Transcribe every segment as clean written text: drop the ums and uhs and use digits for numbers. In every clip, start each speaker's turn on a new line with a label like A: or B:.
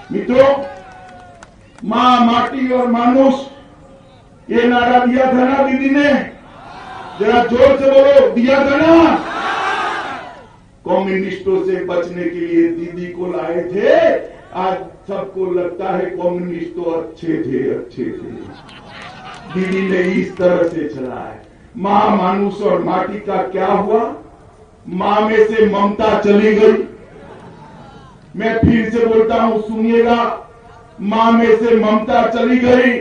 A: मित्रों, मां, माटी और मानुष, ये नारा दिया था ना दीदी ने? जरा जोर से बोलो, दिया था ना? कम्युनिस्टों से बचने के लिए दीदी को लाए थे। आज सबको लगता है कम्युनिस्ट तो अच्छे थे। दीदी ने इस तरह से चला है। मां, मानुष और माटी का क्या हुआ? मां में से ममता चली गई। मैं फिर से बोलता हूं, सुनिएगा। मां में से ममता चली गई,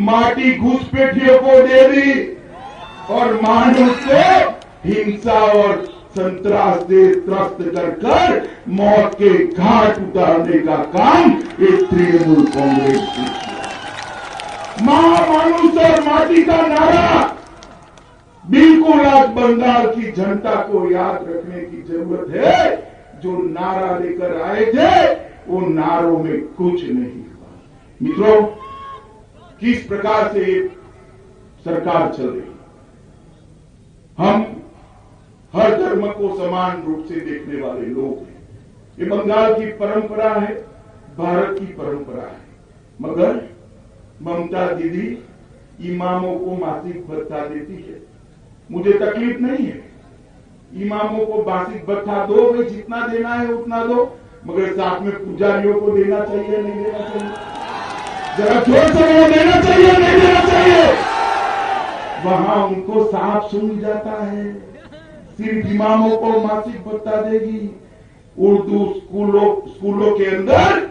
A: माटी घुसपैठियों को दे दी और मानुष को हिंसा और संतरास से त्रस्त कर मौत के घाट उतारने का काम इस तृणमूल कांग्रेस ने किया। मां, मानुष और माटी का नारा बिल्कुल आज बंगाल की जनता को याद रखने की जरूरत है। जो नारा लेकर आए थे वो नारों में कुछ नहीं हुआ। मित्रों, किस प्रकार से सरकार चल रही है? हम हर धर्म को समान रूप से देखने वाले लोग हैं। ये बंगाल की परंपरा है, भारत की परंपरा है। मगर ममता दीदी इमामों को मासिक भत्ता देती है। मुझे तकलीफ नहीं है, इमामों को मासिक भत्ता दो, भाई जितना देना है उतना दो, मगर साथ में पुजारियों को देना चाहिए, नहीं देना चाहिए? जरा जोर से बोलो, देना चाहिए, नहीं देना चाहिए? वहां उनको साफ सुन जाता है। सिर्फ इमामों को मासिक भत्ता देगी। उर्दू स्कूलों के अंदर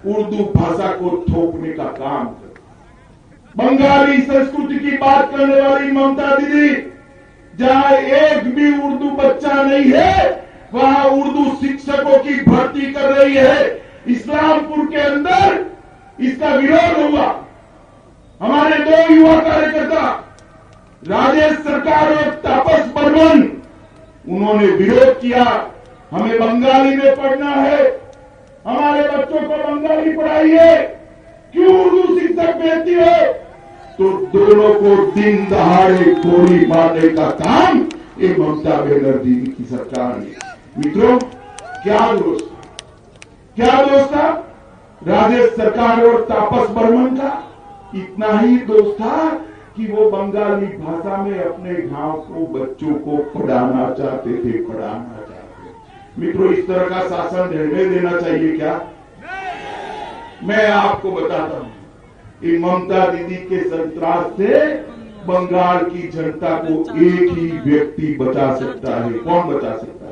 A: उर्दू भाषा को थोपने का काम कर। बंगाली संस्कृति की बात करने वाली ममता दीदी, जहां एक भी उर्दू बच्चा नहीं है, वहां उर्दू शिक्षकों की भर्ती कर रही है। इस्लामपुर के अंदर इसका विरोध हुआ। हमारे दो युवा कार्यकर्ता, राजेश सरकार और तापस बर्मन, उन्होंने विरोध किया। हमें बंगाली में पढ़ना है, हमारे बच्चों को बंगाली पढ़ाइए, क्यों उर्दू शिक्षक भेजती है? तो दोनों को दिन दहाड़े गोली मारने का काम ये ममता बनर्जी की सरकार ने। मित्रों, क्या दोष था? राजेश सरकार और तापस बर्मन का इतना ही दोष था कि वो बंगाली भाषा में अपने गांव को, बच्चों को पढ़ाना चाहते थे। मित्रों, इस तरह का शासन रहने देना चाहिए क्या? मैं आपको बताता हूं, ये ममता दीदी के संतरास से बंगाल की जनता को एक ही व्यक्ति बचा सकता है। कौन बचा सकता है?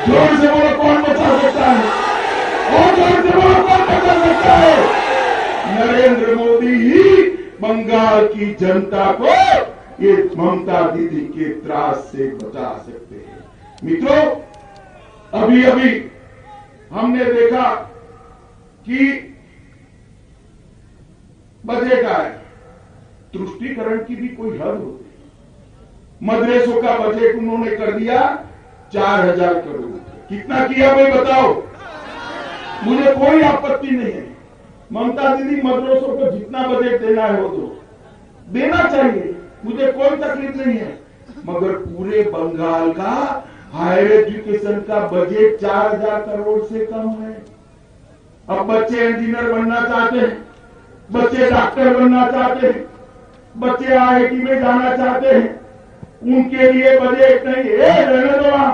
A: जोर से बोलो, कौन बचा सकता है? और जोर से बोलो, कौन बचा सकता है? नरेंद्र मोदी ही बंगाल की जनता को ये ममता दीदी के त्रास से बचा सकते हैं। मित्रों, अभी हमने देखा कि बजट आया, तुष्टीकरण की भी कोई हद होती है। मदरसों का बजट उन्होंने कर दिया 4000 करोड़। कितना किया भाई बताओ? मुझे कोई आपत्ति नहीं है। ममता दीदी मदरसों को जितना बजट देना है वो तो देना चाहिए, मुझे कोई तकलीफ नहीं है। मगर पूरे बंगाल का हायर एजुकेशन का बजट 4000 करोड़ से कम है। अब बच्चे इंजीनियर बनना चाहते हैं, बच्चे डॉक्टर बनना चाहते हैं, बच्चे आईआईटी में जाना चाहते हैं, उनके लिए बजट नहीं है। रहने दो वहां,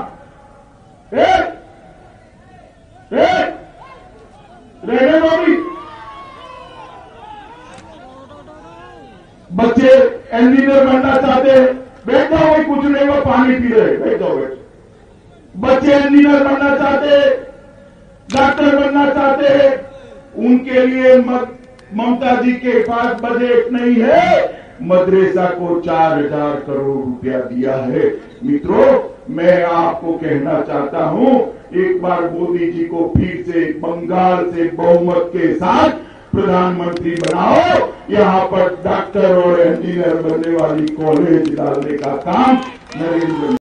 A: रहने दो भी। बच्चे इंजीनियर बनना चाहते हैं, बैठ जाओ भाई, कुछ नहीं वो पानी पी रहे, बैठ जाओ बैठ। बच्चे इंजीनियर बनना चाहते हैं, डॉक्टर बनना चाहते हैं, उनके लिए ममता जी के पास बजट नहीं है। मदरसा को 4000 करोड़ रुपया दिया है। मित्रों, मैं आपको कहना चाहता हूं, एक बार मोदी जी को फिर से बंगाल से बहुमत के साथ प्रधानमंत्री बनाओ। यहां पर डॉक्टर और इंजीनियर बनने वाली कॉलेज डालने का काम नरेंद्र